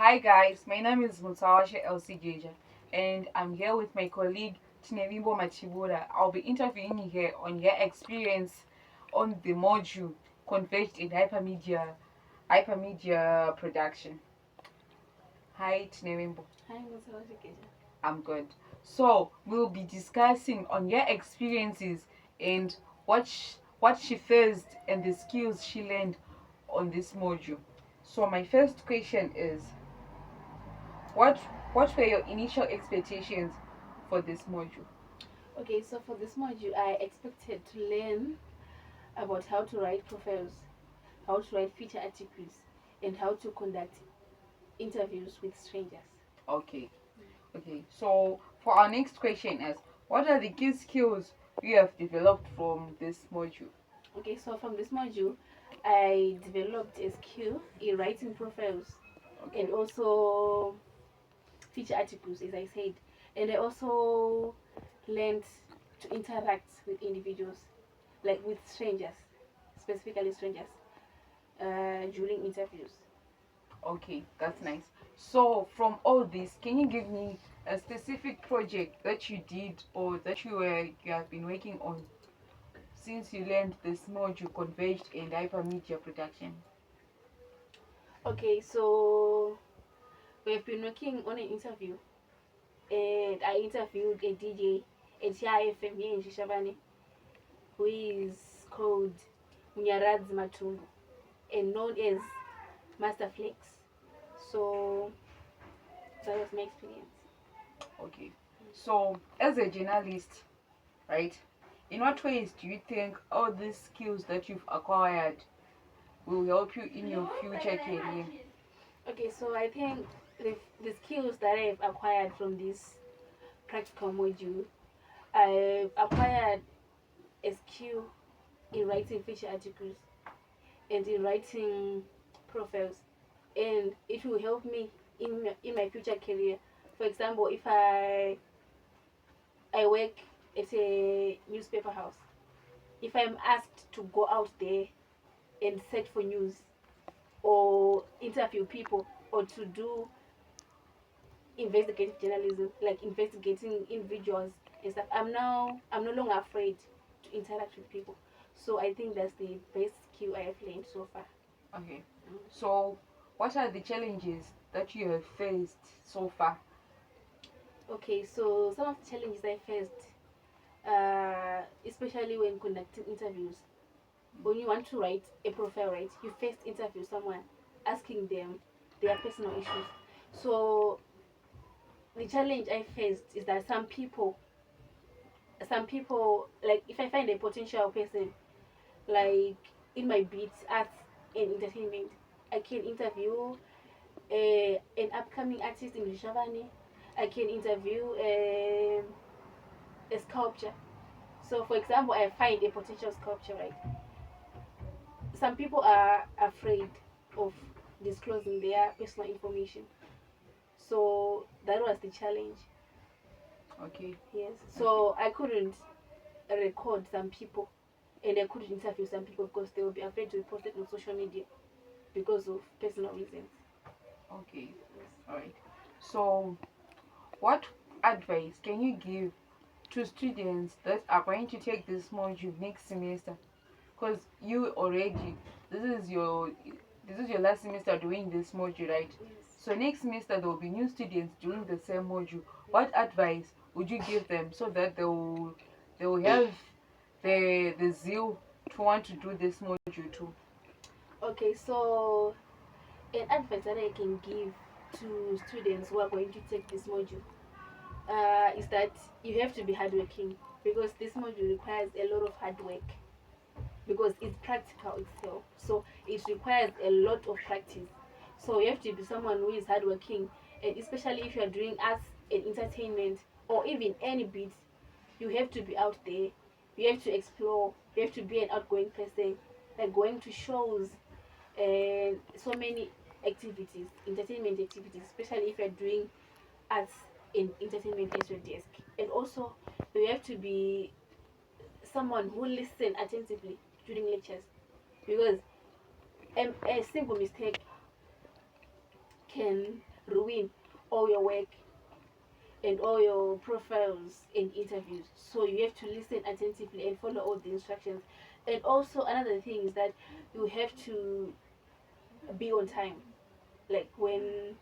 Hi guys, my name is Mutsawashe and I'm here with my colleague Tinevimbo Machibura. I'll be interviewing her on her experience on the module converged in hypermedia production. Hi Tinevimbo. Hi, Mutsawashe. I'm good. So we'll be discussing on your experiences and what she faced and the skills she learned on this module. So my first question is what what were your initial expectations for this module? Okay, so for this module, I expected to learn about how to write profiles, how to write feature articles, and how to conduct interviews with strangers. Okay, okay. So for our next question is what are the key skills you have developed from this module? Okay, so from this module, I developed a skill in writing profiles Okay. and also feature articles, as I said. And I also learned to interact with individuals, like with strangers, specifically strangers, during interviews. Okay, that's nice. So from all this, can you give me a specific project that you did or that you have been working on since you learned this module converged and hypermedia production? Okay, so we've been working on an interview, and I interviewed a DJ at FM here in Shishabane, who is called Munyaradzi Matumbu and known as Master Flex. So that was my experience. Okay. So as a journalist, right? In what ways do you think all these skills that you've acquired will help you in your future career? Okay, so I think the skills that I've acquired from this practical module, I've acquired a skill in writing feature articles and in writing profiles, and it will help me in my future career. For example, if I work at a newspaper house, if I'm asked to go out there and search for news or interview people or to do investigative journalism, like investigating individuals and stuff, I'm no longer afraid to interact with people. So I think that's the best skill I have learned so far. Okay. So what are the challenges that you have faced so far? Okay, so some of the challenges I faced, especially when conducting interviews, when you want to write a profile, right, you first interview someone, asking them their personal issues. So the challenge I faced is that some people, like if I find a potential person, like in my beats, arts, and entertainment, I can interview an upcoming artist in Rishabani. I can interview a sculpture. So, for example, I find a potential sculpture, right? Some people are afraid of disclosing their personal information. So, that was the challenge. Okay. Yes. Okay. So, I couldn't record some people and I couldn't interview some people because they will be afraid to post it on social media because of personal reasons. Okay. Yes. All right. So what advice can you give to students that are going to take this module next semester? Because you already this is your this is your last semester doing this module, right? Yes. So next semester there will be new students doing the same module. What advice would you give them so that they will have the zeal to want to do this module too? Okay, so an advice that I can give to students who are going to take this module is that you have to be hardworking because this module requires a lot of hard work because it's practical itself. So it requires a lot of practice. So you have to be someone who is hardworking, and especially if you are doing arts and entertainment or even any bit, you have to be out there. You have to explore. You have to be an outgoing person, like going to shows and so many activities, entertainment activities, especially if you're doing arts and entertainment as your desk. And also, you have to be someone who listen attentively during lectures because a single mistake can ruin all your work and all your profiles and interviews. So you have to listen attentively and follow all the instructions. And also another thing is that you have to be on time. Like when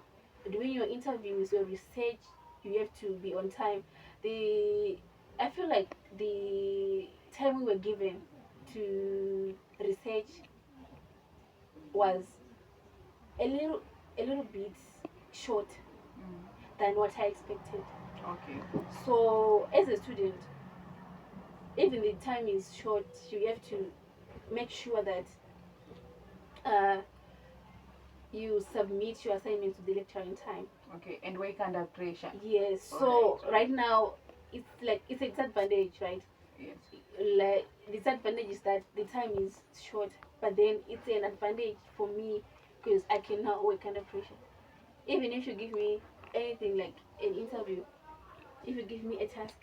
doing your interviews, your research, you have to be on time. The I feel like the time we were given to research was a little a little bit short Mm. than what I expected. Okay. So as a student, even the time is short, you have to make sure that uh, you submit your assignment to the lecturer in time. Okay. And work under pressure. Yes. All So right. right now, it's like it's a disadvantage, right? Yes. Like the disadvantage is that the time is short, but then it's an advantage for me because I can now work under pressure. Even if you give me anything like an interview, if you give me a task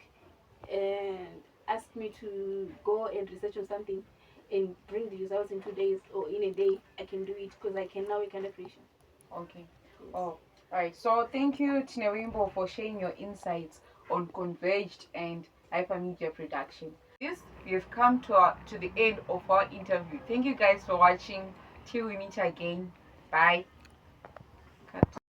and ask me to go and research on something and bring the results in 2 days or in a day, I can do it because I can now work under pressure. Okay. Yes. Oh, all right. So thank you, Tinevimbo, for sharing your insights on converged and hypermedia production. This we have come to the end of our interview. Thank you guys for watching. Till we meet again. Bye. Cut.